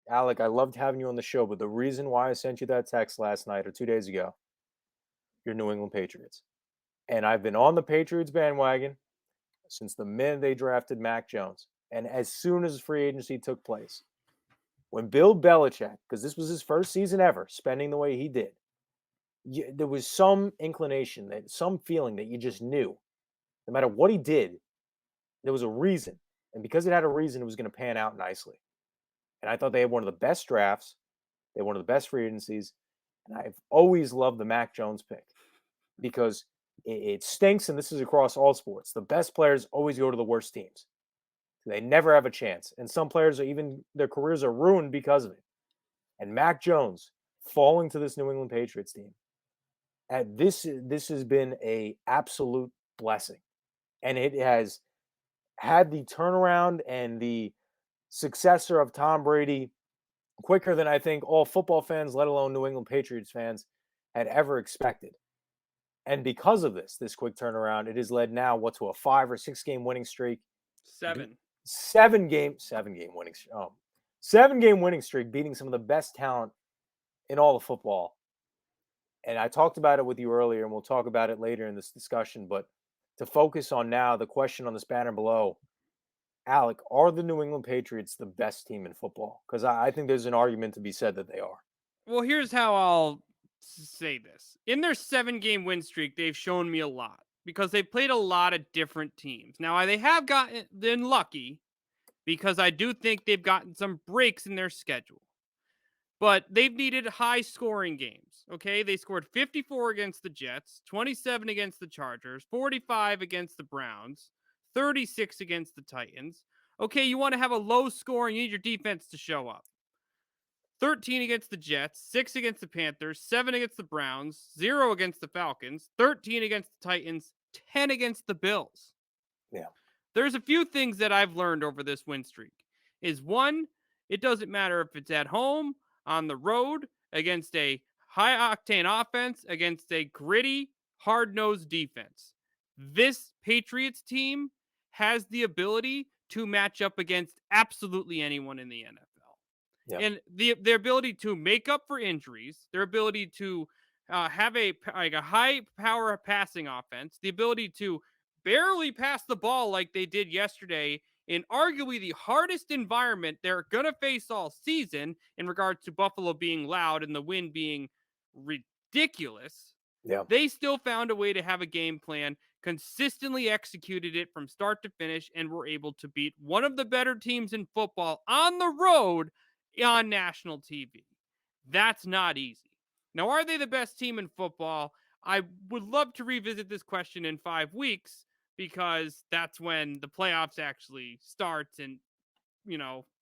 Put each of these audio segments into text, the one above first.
Alec, I loved having you on the show, but the reason why I sent you that text last night or 2 days ago, you're New England Patriots. And I've been on the Patriots bandwagon since the minute they drafted Mac Jones. And as soon as free agency took place, when Bill Belichick, because this was his first season ever, spending the way he did, there was some inclination, that some feeling that you just knew, no matter what he did, there was a reason. And because it had a reason, it was going to pan out nicely. And I thought they had one of the best drafts. They had one of the best free agencies. And I've always loved the Mac Jones pick because it stinks, and this is across all sports. The best players always go to the worst teams. They never have a chance. And some players are even their careers are ruined because of it. And Mac Jones falling to this New England Patriots team. This has been a absolute blessing. And it has had the turnaround and the successor of Tom Brady quicker than I think all football fans, let alone New England Patriots fans, had ever expected. And because of this quick turnaround, it has led now to a 5 or 6 game winning streak. Seven. 7 game winning streak. 7 game winning streak, beating some of the best talent in all of football. And I talked about it with you earlier, and we'll talk about it later in this discussion. But to focus on now, the question on this banner below, Alec, are the New England Patriots the best team in football? Because I think there's an argument to be said that they are. Well, here's how I'll say this. In their 7 game win streak, they've shown me a lot because they've played a lot of different teams. Now, they have gotten lucky because I do think they've gotten some breaks in their schedule. But they've needed high scoring games. Okay. They scored 54 against the Jets, 27 against the Chargers, 45 against the Browns, 36 against the Titans. Okay. You want to have a low scoring, you need your defense to show up. 13 against the Jets, 6 against the Panthers, 7 against the Browns, 0 against the Falcons, 13 against the Titans, 10 against the Bills. Yeah. There's a few things that I've learned over this win streak. Is one, it doesn't matter if it's at home, on the road, against a high octane offense, against a gritty, hard nosed defense. This Patriots team has the ability to match up against absolutely anyone in the NFL. Yeah. And their ability to make up for injuries, their ability to have a high power passing offense, the ability to barely pass the ball like they did yesterday in arguably the hardest environment they're going to face all season in regards to Buffalo being loud and the wind being ridiculous. Yeah. They still found a way to have a game plan, consistently executed it from start to finish, and were able to beat one of the better teams in football on the road on national TV. That's not easy. Now, are they the best team in football? I would love to revisit this question in 5 weeks because that's when the playoffs actually starts. And,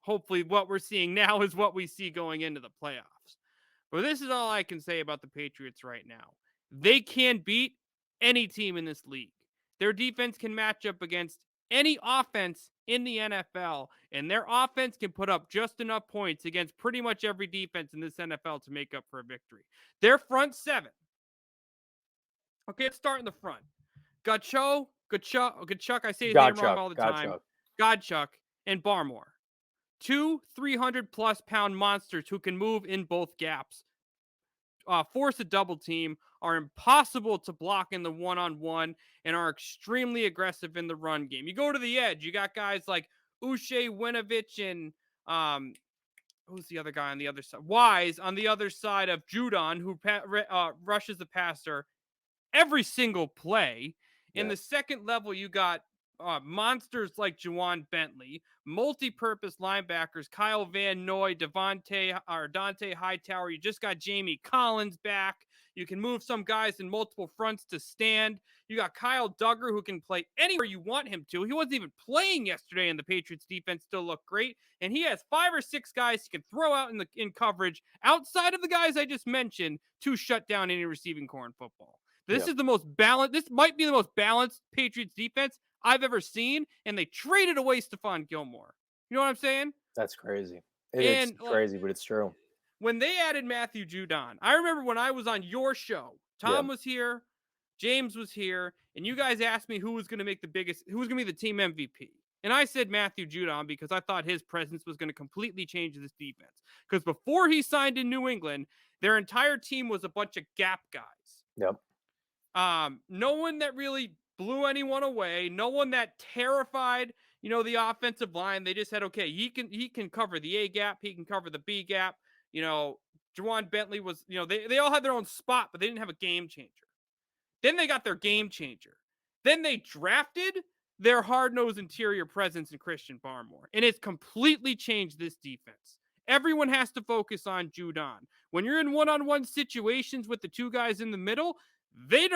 hopefully what we're seeing now is what we see going into the playoffs. But this is all I can say about the Patriots right now. They can beat any team in this league. Their defense can match up against any offense in the NFL, and their offense can put up just enough points against pretty much every defense in this NFL to make up for a victory. Their front seven. Okay, let's start in the front. Kachuk, I say his name wrong all the time. Godchuk and Barmore. 2 300-plus pound monsters who can move in both gaps. Force a double team, are impossible to block in the one-on-one, and are extremely aggressive in the run game. You go to the edge, you got guys like Uche Winovich and who's the other guy on the other side? Wise on the other side of Judon, who rushes the passer every single play. In the second level, you got monsters like Juwan Bentley, multi-purpose linebackers Kyle Van Noy, Dante Hightower. You just got Jamie Collins back. You can move some guys in multiple fronts to stand. You got Kyle Duggar, who can play anywhere you want him to. He wasn't even playing yesterday, and the Patriots defense still looked great. And he has 5 or 6 guys he can throw out in coverage outside of the guys I just mentioned to shut down any receiving core in football. This is the most balanced. This might be the most balanced Patriots defense I've ever seen, and they traded away Stephon Gilmore. You know what I'm saying? That's crazy. It's crazy, but it's true. When they added Matthew Judon, I remember when I was on your show, Tom was here, James was here, and you guys asked me who was going to be the team MVP. And I said Matthew Judon because I thought his presence was going to completely change this defense. Because before he signed in New England, their entire team was a bunch of gap guys. Yep. No one that really blew anyone away. No one that terrified, the offensive line. They just said, okay, he can cover the A gap. He can cover the B gap. Juwan Bentley was, they all had their own spot, but they didn't have a game changer. Then they got their game changer. Then they drafted their hard-nosed interior presence in Christian Barmore, and it's completely changed this defense. Everyone has to focus on Judon. When you're in one-on-one situations with the two guys in the middle, they're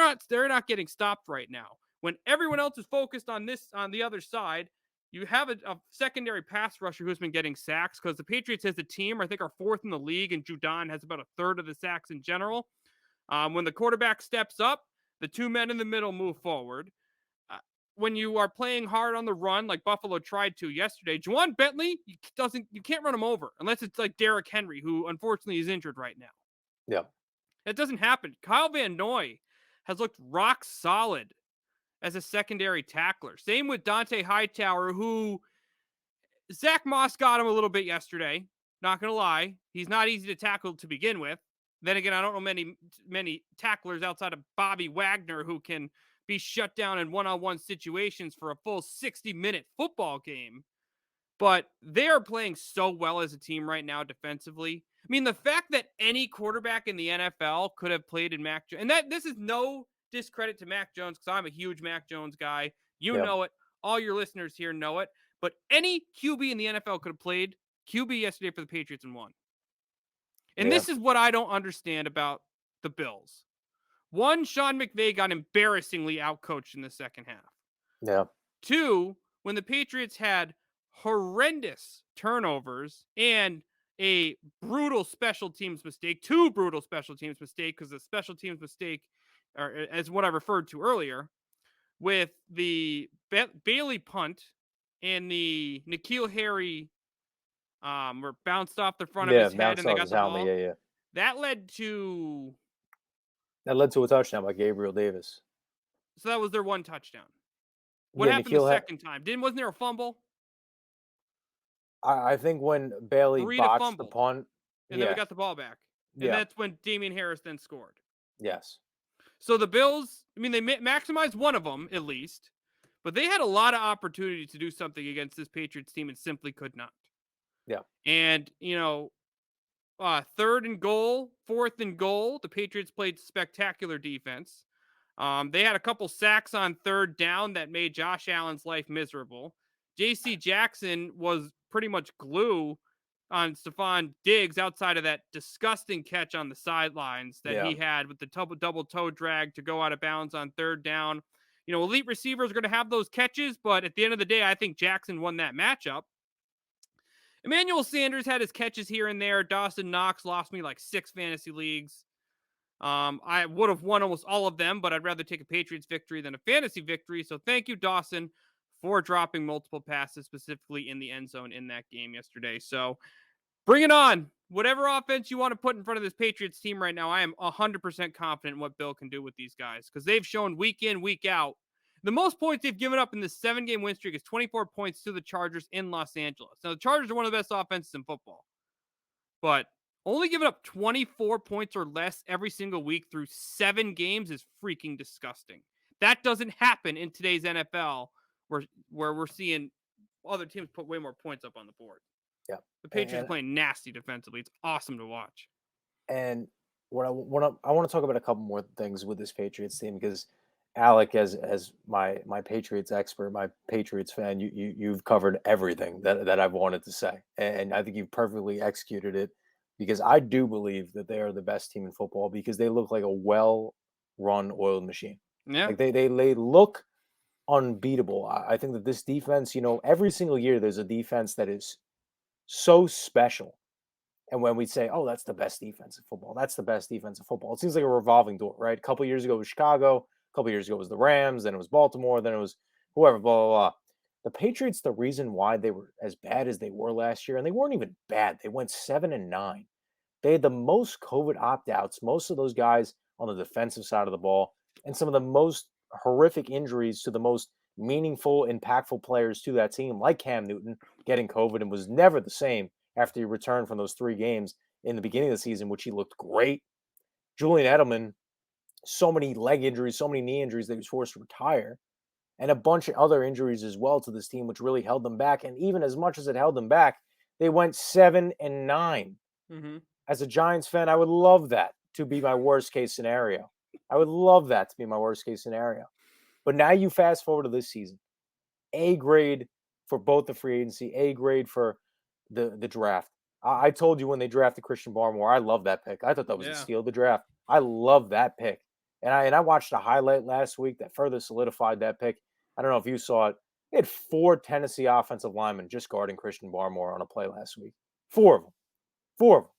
not getting stopped right now. When everyone else is focused on the other side, you have a secondary pass rusher who's been getting sacks because the Patriots as a team, I think, are fourth in the league, and Judon has about a third of the sacks in general. When the quarterback steps up, the two men in the middle move forward. When you are playing hard on the run, like Buffalo tried to yesterday, Juwan Bentley, you can't run him over unless it's like Derrick Henry, who unfortunately is injured right now. Yeah. That doesn't happen. Kyle Van Noy has looked rock solid as a secondary tackler. Same with Dante Hightower, who Zach Moss got him a little bit yesterday. Not going to lie. He's not easy to tackle to begin with. Then again, I don't know many tacklers outside of Bobby Wagner who can be shut down in one-on-one situations for a full 60-minute football game. But they are playing so well as a team right now defensively. I mean, the fact that any quarterback in the NFL could have played in Mac Jones, and this is no discredit to Mac Jones because I'm a huge Mac Jones guy. You know it. All your listeners here know it. But any QB in the NFL could have played QB yesterday for the Patriots and won. And this is what I don't understand about the Bills. One, Sean McVay got embarrassingly outcoached in the second half. Yeah. Two, when the Patriots had horrendous turnovers and a brutal special teams mistake, two brutal special teams mistake, because the special teams mistake, or as what I referred to earlier, with the Bailey punt and the N'Keal Harry were bounced off the front of his head and they got the ball. Yeah. That led to a touchdown by Gabriel Davis. So that was their one touchdown. What happened the second time? Wasn't there a fumble? I think when Bailey botched the punt. And then we got the ball back. And that's when Damian Harris then scored. Yes. So the Bills, I mean, they maximized one of them at least, but they had a lot of opportunity to do something against this Patriots team and simply could not. Yeah. And, third and goal, fourth and goal, the Patriots played spectacular defense. They had a couple sacks on third down that made Josh Allen's life miserable. J.C. Jackson was pretty much glue on Stephon Diggs outside of that disgusting catch on the sidelines that he had with the double toe drag to go out of bounds on third down. Elite receivers are going to have those catches, but at the end of the day, I think Jackson won that matchup. Emmanuel Sanders had his catches here and there. Dawson Knox lost me like 6 fantasy leagues. I would have won almost all of them, but I'd rather take a Patriots victory than a fantasy victory. So thank you, Dawson, for dropping multiple passes, specifically in the end zone in that game yesterday. So bring it on. Whatever offense you want to put in front of this Patriots team right now, I am 100% confident in what Bill can do with these guys because they've shown week in, week out. The most points they've given up in this 7-game win streak is 24 points to the Chargers in Los Angeles. Now, the Chargers are one of the best offenses in football, but only giving up 24 points or less every single week through 7 games is freaking disgusting. That doesn't happen in today's NFL where we're seeing other teams put way more points up on the board. Yeah. The Patriots are playing nasty defensively. It's awesome to watch. And what I want to talk about a couple more things with this Patriots team because Alec, as my Patriots expert, my Patriots fan, you've covered everything that I've wanted to say, and I think you've perfectly executed it. Because I do believe that they are the best team in football because they look like a well-run oiled machine. Yeah. Like they look unbeatable. I think that this defense, every single year there's a defense that is so special. And when we say, oh, that's the best defense in football, that's the best defense in football, it seems like a revolving door, right? A couple years ago it was Chicago, a couple years ago it was the Rams, then it was Baltimore, then it was whoever, blah, blah, blah. The Patriots, the reason why they were as bad as they were last year, and they weren't even bad, they went 7-9. They had the most COVID opt-outs, most of those guys on the defensive side of the ball, and some of the most horrific injuries to the most meaningful, impactful players to that team, like Cam Newton getting COVID and was never the same after he returned from those 3 games in the beginning of the season, which he looked great. Julian Edelman, so many leg injuries, so many knee injuries that he was forced to retire, and a bunch of other injuries as well to this team, which really held them back. And even as much as it held them back, they went 7-9. Mm-hmm. As a Giants fan, I would love that to be my worst case scenario. I would love that to be my worst case scenario. But now you fast forward to this season. A grade for both the free agency, A grade for the draft. I told you when they drafted Christian Barmore, I love that pick. I thought that was a steal of the draft. I love that pick. And I watched a highlight last week that further solidified that pick. I don't know if you saw it. They had 4 Tennessee offensive linemen just guarding Christian Barmore on a play last week. 4 of them. 4 of them.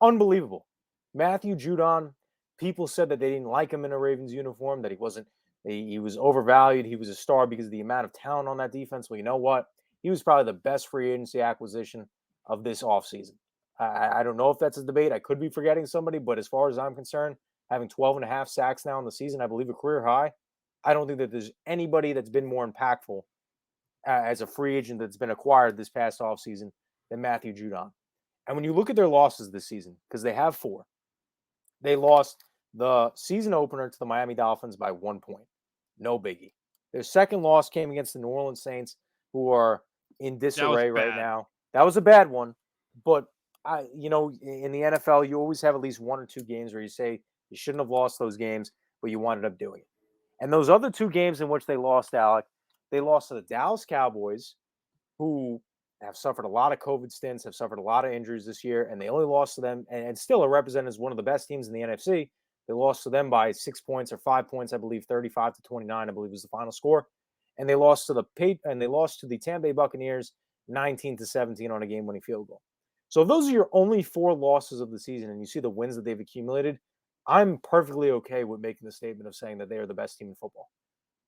Unbelievable. Matthew Judon, people said that they didn't like him in a Ravens uniform, that he was overvalued. He was a star because of the amount of talent on that defense. Well, you know what? He was probably the best free agency acquisition of this offseason. I don't know if that's a debate. I could be forgetting somebody, but as far as I'm concerned, having 12 and a half sacks now in the season, I believe a career high, I don't think that there's anybody that's been more impactful as a free agent that's been acquired this past offseason than Matthew Judon. And when you look at their losses this season, because they have 4, they lost the season opener to the Miami Dolphins by 1 point. No biggie. Their second loss came against the New Orleans Saints, who are in disarray right now. That was a bad one. But, in the NFL, you always have at least 1 or 2 games where you say you shouldn't have lost those games, but you wound up doing it. And those other 2 games in which they lost, Alec, they lost to the Dallas Cowboys, who have suffered a lot of COVID stints, have suffered a lot of injuries this year, and they only lost to them, and still are represented as one of the best teams in the NFC. They lost to them by 6 points or 5 points, I believe, 35-29, I believe was the final score. And they lost to the Tampa Bay Buccaneers 19-17 on a game-winning field goal. So if those are your only 4 losses of the season, and you see the wins that they've accumulated, I'm perfectly okay with making the statement of saying that they are the best team in football.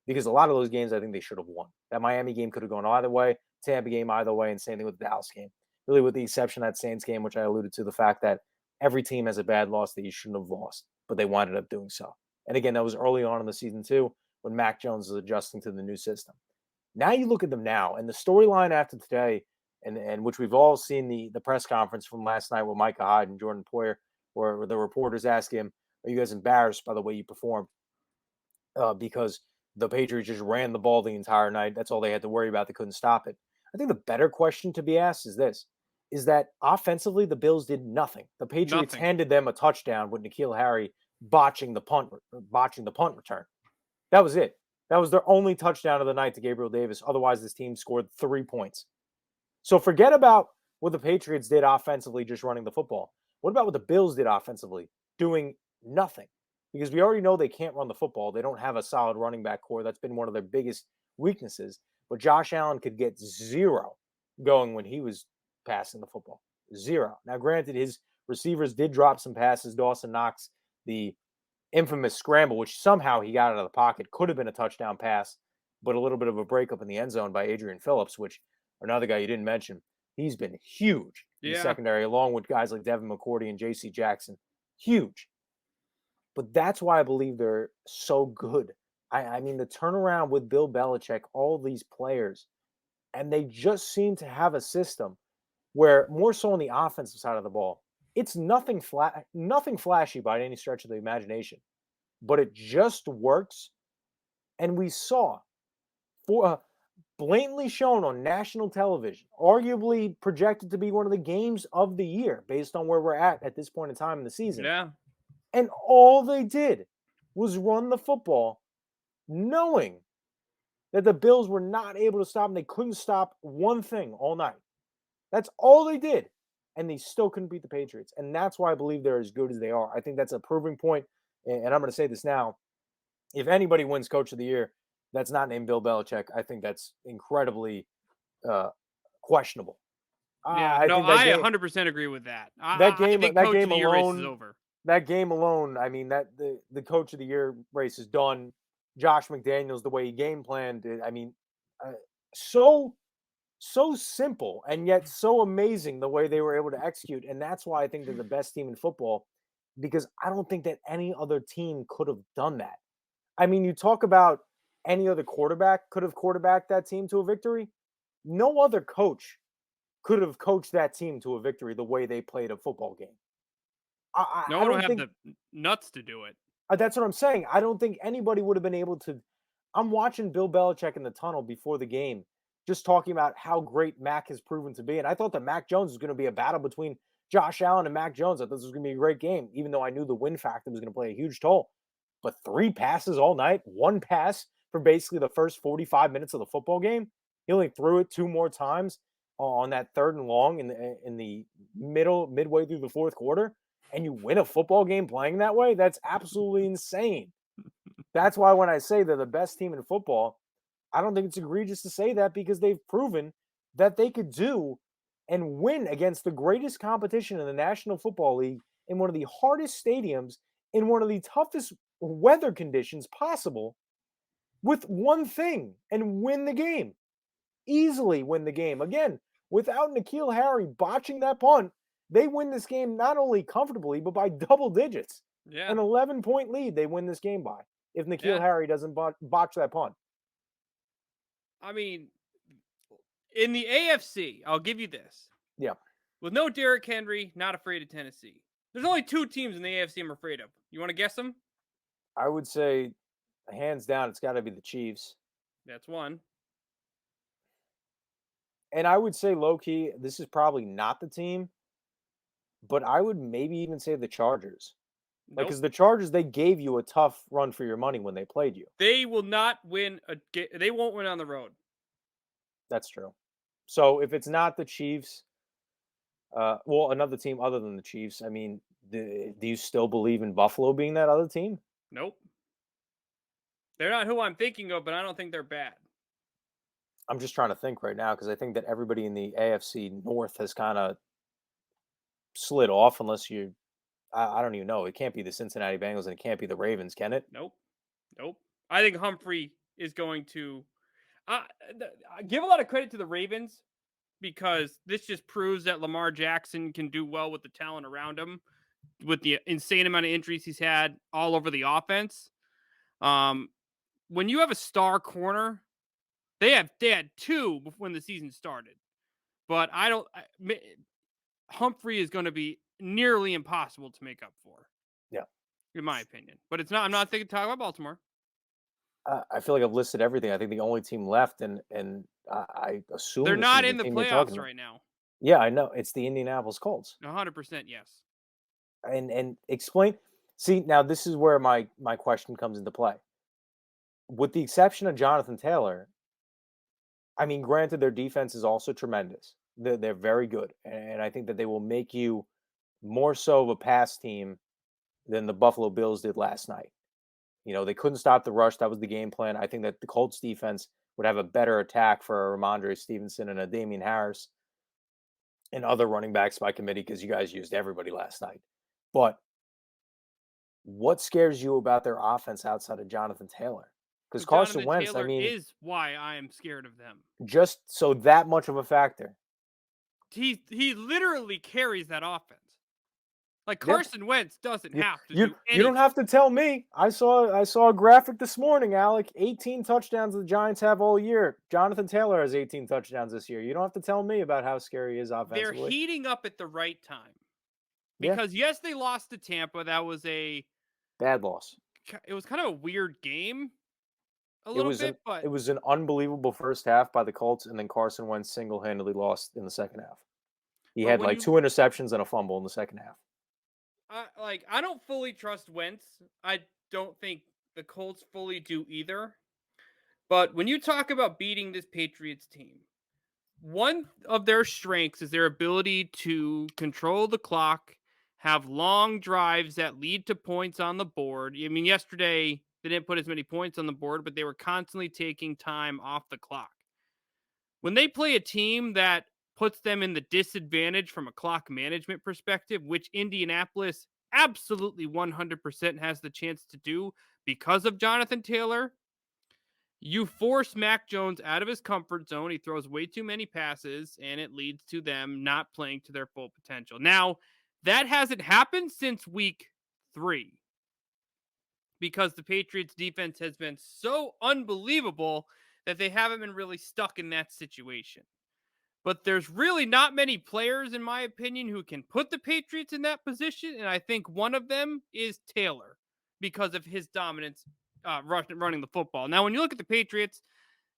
Because a lot of those games, I think they should have won. That Miami game could have gone either way, Tampa game either way, and same thing with the Dallas game. Really, with the exception of that Saints game, which I alluded to, the fact that every team has a bad loss that you shouldn't have lost, but they winded up doing so. And again, that was early on in the season too, when Mac Jones was adjusting to the new system. Now you look at them now, and the storyline after today, and which we've all seen the press conference from last night with Micah Hyde and Jordan Poyer, where the reporters ask him, "Are you guys embarrassed by the way you performed?" Because the Patriots just ran the ball the entire night. That's all they had to worry about. They couldn't stop it. I think the better question to be asked is this: is that offensively the Bills did nothing. The Patriots handed them a touchdown with N'Keal Harry botching the punt return. That was it. That was their only touchdown of the night to Gabriel Davis. Otherwise, this team scored 3 points. So forget about what the Patriots did offensively, just running the football. What about what the Bills did offensively? Doing nothing. Because we already know they can't run the football. They don't have a solid running back core. That's been one of their biggest weaknesses. But Josh Allen could get 0 going when he was passing the football. 0. Now, granted, his receivers did drop some passes. Dawson Knox, the infamous scramble, which somehow he got out of the pocket, could have been a touchdown pass, but a little bit of a breakup in the end zone by Adrian Phillips, which another guy you didn't mention. He's been huge in the secondary, along with guys like Devin McCourty and J.C. Jackson. Huge. But that's why I believe they're so good. I mean, the turnaround with Bill Belichick, all these players, and they just seem to have a system where more so on the offensive side of the ball, it's nothing flashy by any stretch of the imagination, but it just works. And we saw blatantly shown on national television, arguably projected to be one of the games of the year based on where we're at this point in time in the season. Yeah. And all they did was run the football, knowing that the Bills were not able to stop them. They couldn't stop one thing all night. That's all they did. And they still couldn't beat the Patriots. And that's why I believe they're as good as they are. I think that's a proving point. And I'm going to say this now. If anybody wins Coach of the Year that's not named Bill Belichick, I think that's incredibly questionable. Yeah, I 100% agree with that. I think Coach of the Year race is over. That game alone, I mean, that the Coach of the Year race is done. Josh McDaniels, the way he game planned, I mean, so simple and yet so amazing the way they were able to execute. And that's why I think they're the best team in football, because I don't think that any other team could have done that. I mean, you talk about any other quarterback could have quarterbacked that team to a victory. No other coach could have coached that team to a victory the way they played a football game. No I one will don't have think the nuts to do it. that's what I'm saying. I don't think anybody would have been able to. I'm watching Bill Belichick in the tunnel before the game, just talking about how great Mac has proven to be. And I thought that Mac Jones was going to be a battle between Josh Allen and Mac Jones. I thought this was going to be a great game, even though I knew the win factor was going to play a huge toll. But 3 passes all night, 1 pass for basically the first 45 minutes of the football game. He only threw it 2 more times on that 3rd and long in the midway through the 4th quarter, and you win a football game playing that way. That's absolutely insane. That's why when I say they're the best team in football, I don't think it's egregious to say that, because they've proven that they could do and win against the greatest competition in the National Football League in one of the hardest stadiums in one of the toughest weather conditions possible with one thing and win the game. Easily win the game. Again, without N'Keal Harry botching that punt, they win this game not only comfortably, but by double digits. Yeah. An 11-point lead they win this game by if N'Keal Harry doesn't botch that punt. I mean, in the AFC, I'll give you this. Yeah. With no Derrick Henry, not afraid of Tennessee. There's only 2 teams in the AFC I'm afraid of. You want to guess them? I would say, hands down, it's got to be the Chiefs. That's one. And I would say, low-key, this is probably not the team, but I would maybe even say the Chargers. Nope. Because the Chargers, they gave you a tough run for your money when they played you. They will not win they won't win on the road. That's true. So if it's not the Chiefs, well, another team other than the Chiefs, I mean, do you still believe in Buffalo being that other team? Nope. They're not who I'm thinking of, but I don't think they're bad. I'm just trying to think right now, because I think that everybody in the AFC North has kind of slid off, unless I don't even know. It can't be the Cincinnati Bengals and it can't be the Ravens, can it? Nope. I think Humphrey is going to I give a lot of credit to the Ravens, because this just proves that Lamar Jackson can do well with the talent around him, with the insane amount of injuries he's had all over the offense. When you have a star corner, they had 2 when the season started, but Humphrey is going to be nearly impossible to make up for. Yeah, in my opinion. But it's not. I'm not thinking talking about Baltimore. I feel like I've listed everything. I think the only team left, and I assume They're this not is in the team you're talking playoffs about. right now. Yeah, I know. It's the Indianapolis Colts. 100%, yes. And explain. See, now this is where my question comes into play. With the exception of Jonathan Taylor, I mean, granted, their defense is also tremendous. They're very good, and I think that they will make you more so of a pass team than the Buffalo Bills did last night. You know, they couldn't stop the rush. That was the game plan. I think that the Colts defense would have a better attack for a Ramondre Stevenson and a Damian Harris and other running backs by committee, because you guys used everybody last night. But what scares you about their offense outside of Jonathan Taylor? Because Carson Wentz, Taylor I mean, is why I am scared of them. just so that much of a factor. He literally carries that offense. Like Carson Wentz doesn't have to do anything. You don't have to tell me. I saw a graphic this morning, Alec. 18 touchdowns the Giants have all year. Jonathan Taylor has 18 touchdowns this year. You don't have to tell me about how scary he is offensively. They're heating up at the right time. Because yes, they lost to Tampa. That was a bad loss. It was kind of a weird game. But it was an unbelievable first half by the Colts, and then Carson Wentz single-handedly lost in the second half. He had like 2 interceptions and a fumble in the second half. I don't fully trust Wentz. I don't think the Colts fully do either. But when you talk about beating this Patriots team, one of their strengths is their ability to control the clock, have long drives that lead to points on the board. I mean, yesterday they didn't put as many points on the board, but they were constantly taking time off the clock. When they play a team that puts them in the disadvantage from a clock management perspective, which Indianapolis absolutely 100% has the chance to do because of Jonathan Taylor, you force Mac Jones out of his comfort zone. He throws way too many passes, and it leads to them not playing to their full potential. Now, that hasn't happened since week 3. because the Patriots defense has been so unbelievable that they haven't been really stuck in that situation. But there's really not many players, in my opinion, who can put the Patriots in that position. And I think one of them is Taylor because of his dominance running the football. Now, when you look at the Patriots,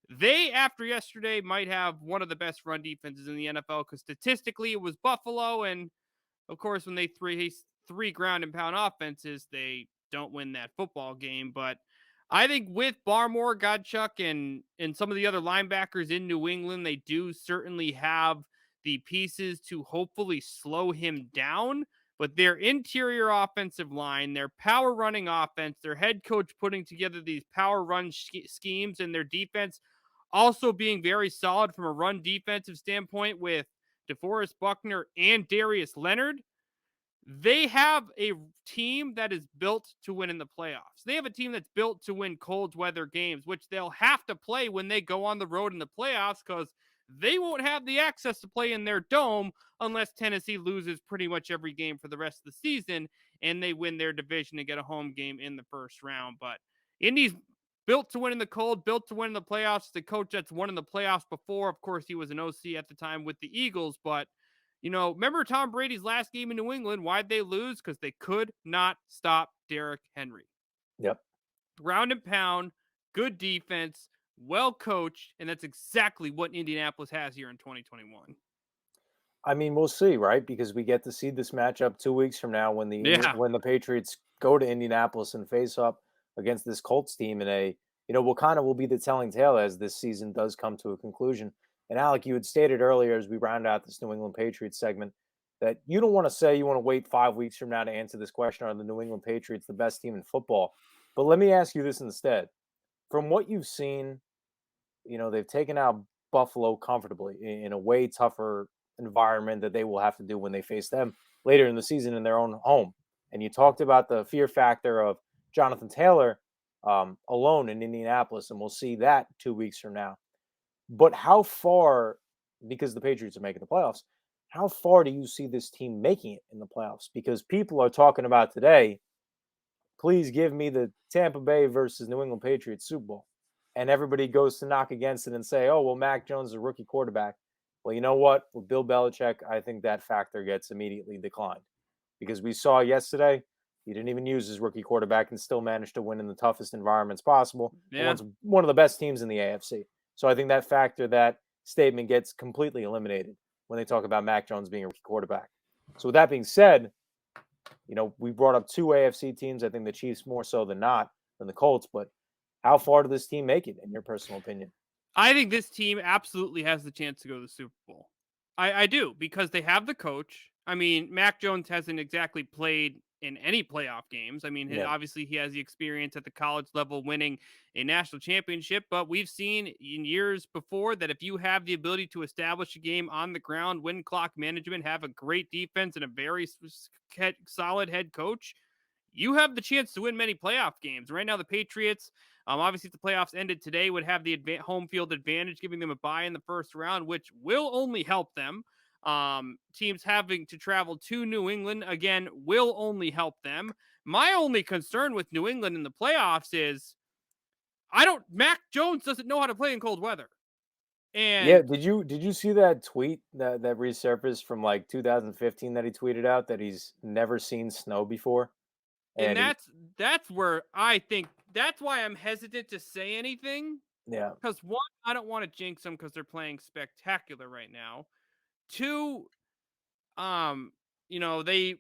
they, after yesterday, might have one of the best run defenses in the NFL because statistically it was Buffalo. And of course, when they three ground and pound offenses, they don't win that football game. But I think with Barmore, Godchuk, and some of the other linebackers in New England, they do certainly have the pieces to hopefully slow him down. But their interior offensive line, their power running offense, their head coach putting together these power run schemes, and their defense also being very solid from a run defensive standpoint with DeForest Buckner and Darius Leonard, they have a team that is built to win in the playoffs. They have a team that's built to win cold weather games, which they'll have to play when they go on the road in the playoffs because they won't have the access to play in their dome unless Tennessee loses pretty much every game for the rest of the season and they win their division and get a home game in the first round. But Indy's built to win in the cold, built to win in the playoffs. The coach that's won in the playoffs before, of course, he was an OC at the time with the Eagles, but remember Tom Brady's last game in New England? Why'd they lose? Because they could not stop Derrick Henry. Yep. Ground and pound, good defense, well coached, and that's exactly what Indianapolis has here in 2021. I mean, we'll see, right? Because we get to see this matchup 2 weeks from now when the Patriots go to Indianapolis and face up against this Colts team in a, what kind of will be the telling tale as this season does come to a conclusion. And Alec, you had stated earlier as we round out this New England Patriots segment that you don't want to say you want to wait 5 weeks from now to answer this question: are the New England Patriots the best team in football? But let me ask you this instead. From what you've seen, they've taken out Buffalo comfortably in a way tougher environment that they will have to do when they face them later in the season in their own home. And you talked about the fear factor of Jonathan Taylor alone in Indianapolis, and we'll see that 2 weeks from now. But how far, because the Patriots are making the playoffs, how far do you see this team making it in the playoffs? Because people are talking about today, please give me the Tampa Bay versus New England Patriots Super Bowl. And everybody goes to knock against it and say, oh, well, Mac Jones is a rookie quarterback. Well, you know what? With Bill Belichick, I think that factor gets immediately declined. Because we saw yesterday, he didn't even use his rookie quarterback and still managed to win in the toughest environments possible. Yeah. One of the best teams in the AFC. So I think that statement gets completely eliminated when they talk about Mac Jones being a rookie quarterback. So with that being said, we brought up 2 AFC teams. I think the Chiefs more so than not than the Colts. But how far did this team make it, in your personal opinion? I think this team absolutely has the chance to go to the Super Bowl. I do, because they have the coach. I mean, Mac Jones hasn't exactly played in any playoff games. I mean, obviously he has the experience at the college level winning a national championship, but we've seen in years before that if you have the ability to establish a game on the ground, win clock management, have a great defense and a very solid head coach, you have the chance to win many playoff games. Right now, the Patriots, obviously, if the playoffs ended today, would have the home field advantage, giving them a bye in the first round, which will only help them. Teams having to travel to New England, again, will only help them. My only concern with New England in the playoffs is Mac Jones doesn't know how to play in cold weather. And yeah, did you see that tweet that resurfaced from like 2015 that he tweeted out that he's never seen snow before? And that's where I think that's why I'm hesitant to say anything. Yeah. Because one, I don't want to jinx them because they're playing spectacular right now. Two, they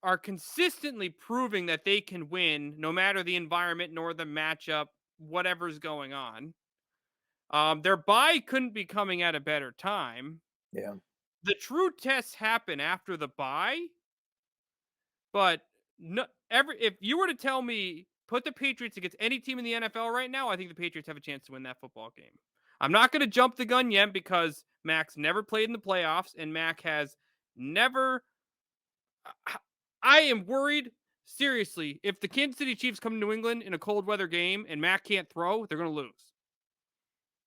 are consistently proving that they can win no matter the environment nor the matchup, whatever's going on. Their bye couldn't be coming at a better time. Yeah. The true tests happen after the bye, but if you were to tell me put the Patriots against any team in the NFL right now, I think the Patriots have a chance to win that football game. I'm not going to jump the gun yet because Mac's never played in the playoffs and Mac has never. I am worried, seriously, if the Kansas City Chiefs come to New England in a cold weather game and Mac can't throw, they're going to lose.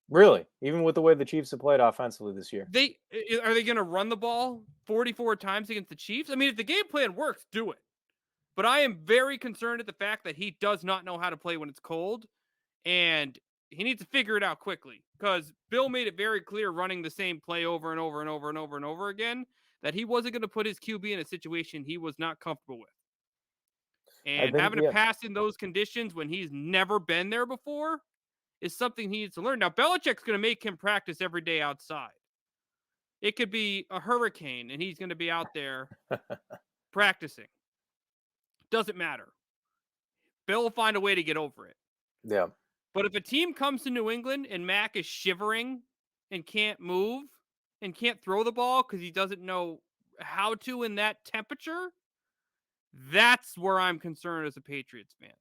Really? Even with the way the Chiefs have played offensively this year? Are they going to run the ball 44 times against the Chiefs? I mean, if the game plan works, do it. But I am very concerned at the fact that he does not know how to play when it's cold, and he needs to figure it out quickly because Bill made it very clear running the same play over and over and over and over and over again that he wasn't going to put his QB in a situation he was not comfortable with. I And think, having to yeah, pass in those conditions when he's never been there before is something he needs to learn. Now, Belichick's going to make him practice every day outside. It could be a hurricane, and he's going to be out there practicing. Doesn't matter. Bill will find a way to get over it. yeah, But if a team comes to New England and Mac is shivering and can't move and can't throw the ball because he doesn't know how to in that temperature, that's where I'm concerned as a Patriots fan.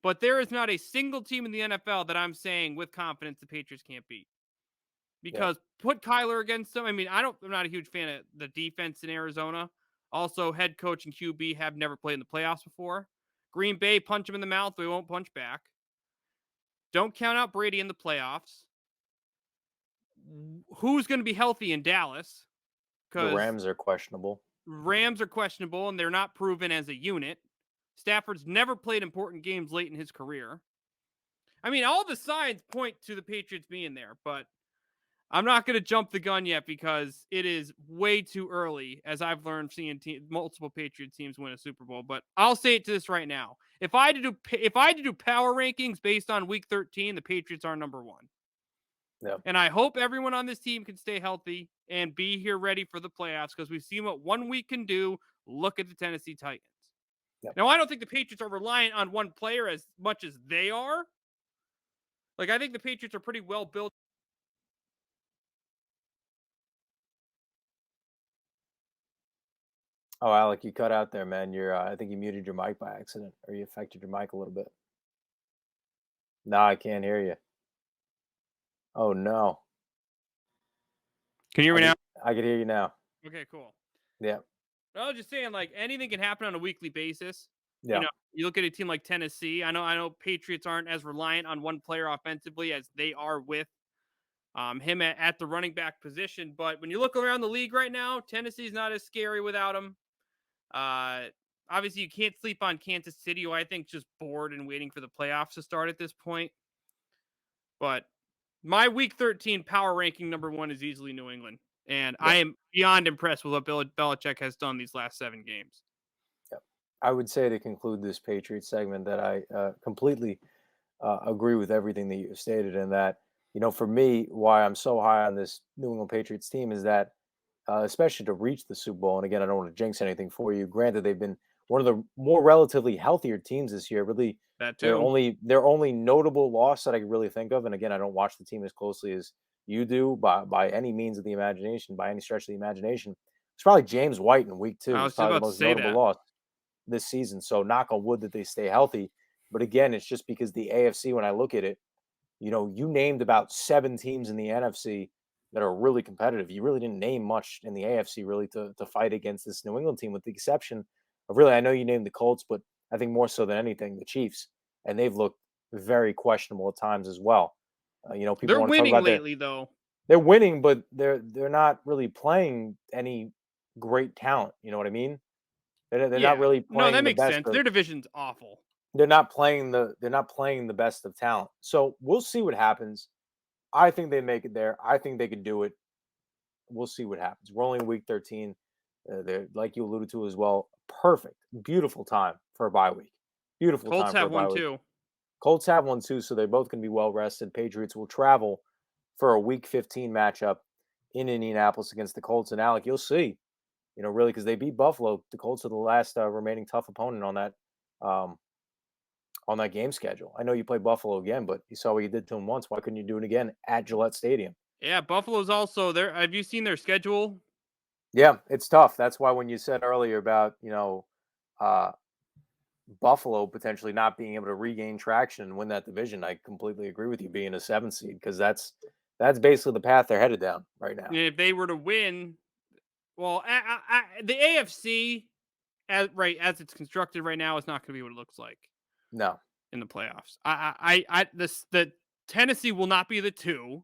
But there is not a single team in the NFL that I'm saying with confidence the Patriots can't beat. yeah. Because put Kyler against them. I mean, I'm not a huge fan of the defense in Arizona. Also, head coach and QB have never played in the playoffs before. Green Bay, punch them in the mouth. We won't punch back. Don't count out Brady in the playoffs. Who's going to be healthy in Dallas? The Because Rams are questionable. Rams are questionable and they're not proven as a unit. Stafford's never played important games late in his career. I mean, all the signs point to the Patriots being there, but I'm not going to jump the gun yet because it is way too early, as I've learned seeing multiple Patriot teams win a Super Bowl. But I'll say it to this right now: if I had to do power rankings based on Week 13, the Patriots are number one. Yeah, And I hope everyone on this team can stay healthy and be here ready for the playoffs because we've seen what 1 week can do. Look at the Tennessee Titans. yeah. Now, I don't think the Patriots are reliant on one player as much as they are. Like, I think the Patriots are pretty well built. Oh, Alec, you cut out there, man. I think you muted your mic by accident, or you affected your mic a little bit. No, I can't hear you. Oh no, Can you hear I me now? could, I could hear you now. Okay, cool. Yeah, I was just saying, like, anything can happen on a weekly basis. You yeah, know, you look at a team like Tennessee. I know Patriots aren't as reliant on one player offensively as they are with him at the running back position. But when you look around the league right now, Tennessee's not as scary without him. Uh, Obviously, you can't sleep on Kansas City, who I think just bored and waiting for the playoffs to start at this point. But my Week 13 power ranking number one is easily New England. And yeah, I am beyond impressed with what Belichick has done these last 7 games. yeah. I would say to conclude this Patriots segment that I completely agree with everything that you stated, and that for me, why I'm so high on this New England Patriots team is that, especially to reach the Super Bowl. And again, I don't want to jinx anything for you. Granted, they've been one of the more relatively healthier teams this year. Really, That their too. only notable loss that I can really think of, and again, I don't watch the team as closely as you do by any means of the imagination, by any stretch of the imagination. It's probably James White in Week 2. I It's was just probably the about to most say notable that. loss this season. So knock on wood that they stay healthy. But again, it's just because the AFC, when I look at it, you named about 7 teams in the NFC that are really competitive. You really didn't name much in the AFC really to fight against this New England team, with the exception of, really, I know you named the Colts, but I think more so than anything, the Chiefs. And they've looked very questionable at times as well. People They're want to talk winning about lately, though. they're winning, but they're not really playing any great talent. You know what I mean? They're not Yeah. really No, that playing the makes best sense. of Their division's awful. they're not playing the best of talent. So we'll see what happens. I think they make it there. I think they can do it. We'll see what happens. We're only in week 13. They're, like you alluded to as well, perfect, beautiful time for a bye week. Beautiful Colts time for a have bye one week. too. Colts have one too, so they're both going to be well rested. Patriots will travel for a week 15 matchup in Indianapolis against the Colts. And Alec, you'll see, really, because they beat Buffalo. The Colts are the last remaining tough opponent um, on that game schedule. I know you play Buffalo again, but you saw what you did to them once. Why couldn't you do it again at Gillette Stadium? Yeah, Buffalo's also there. Have you seen their schedule? Yeah, it's tough. That's why when you said earlier about, uh, Buffalo potentially not being able to regain traction and win that division, I completely agree with you being a 7th seed, because that's basically the path they're headed down right now. And if they were to win, well, the AFC as it's constructed right now is not going to be what it looks like No, in the playoffs. The Tennessee will not be the 2.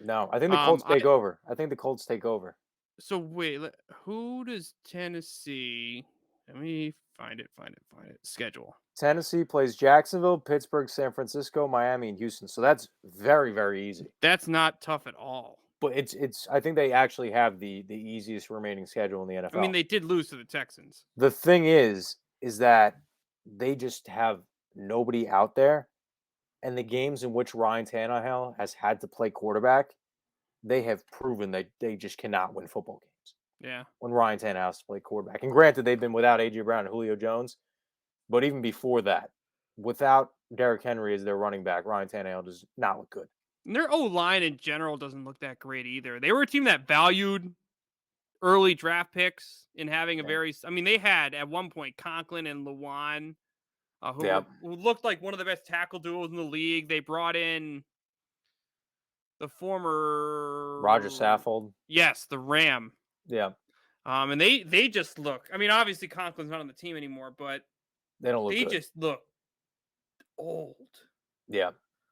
no. I think the Colts take over. I think the Colts take over. So wait, who does Tennessee? Let me find it. Schedule. Tennessee plays Jacksonville, Pittsburgh, San Francisco, Miami, and Houston. So that's very, very easy. That's not tough at all. But it's I think they actually have the easiest remaining schedule in the NFL. I mean, they did lose to the Texans. The thing is that they just have nobody out there, and the games in which Ryan Tannehill has had to play quarterback, they have proven that they just cannot win football games. Yeah. When Ryan Tannehill has to play quarterback. And granted, they've been without A.J. Brown and Julio Jones, but even before that, without Derrick Henry as their running back, Ryan Tannehill does not look good. And their O-line in general doesn't look that great either. They were a team that valued early draft picks in having a very... I mean, they had, at one point, Conklin and Lewan, who looked like one of the best tackle duos in the league. They brought in the former... Roger Saffold. Yes, the Ram. Yeah. And they just look... I mean, obviously, Conklin's not on the team anymore, but they don't look good. They just look old. Yeah.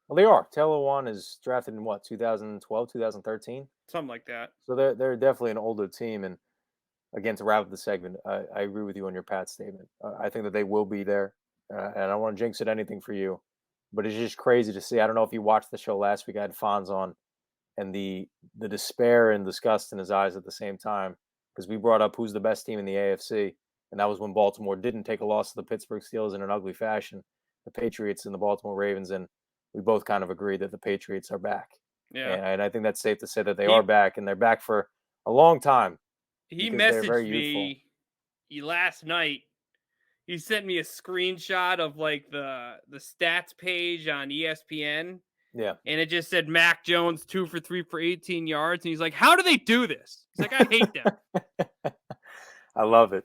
Well, they are. Taylor Lewan is drafted in what, 2012, 2013? Something like that. So they're definitely an older team. And again, to wrap up the segment, I agree with you on your Pat statement. I think that they will be there. And I don't want to jinx it anything for you, but it's just crazy to see. I don't know if you watched the show last week. I had Fonz on, and the despair and disgust in his eyes at the same time, because we brought up who's the best team in the AFC, and that was when Baltimore didn't take a loss to the Pittsburgh Steelers in an ugly fashion, the Patriots and the Baltimore Ravens, and we both kind of agreed that the Patriots are back. Yeah. And I think that's safe to say that they are back, and they're back for a long time. He messaged me last night. He sent me a screenshot of like the stats page on ESPN. Yeah. And it just said Mac Jones 2 for 3 for 18 yards. And he's like, how do they do this? He's like, I hate them. I love it.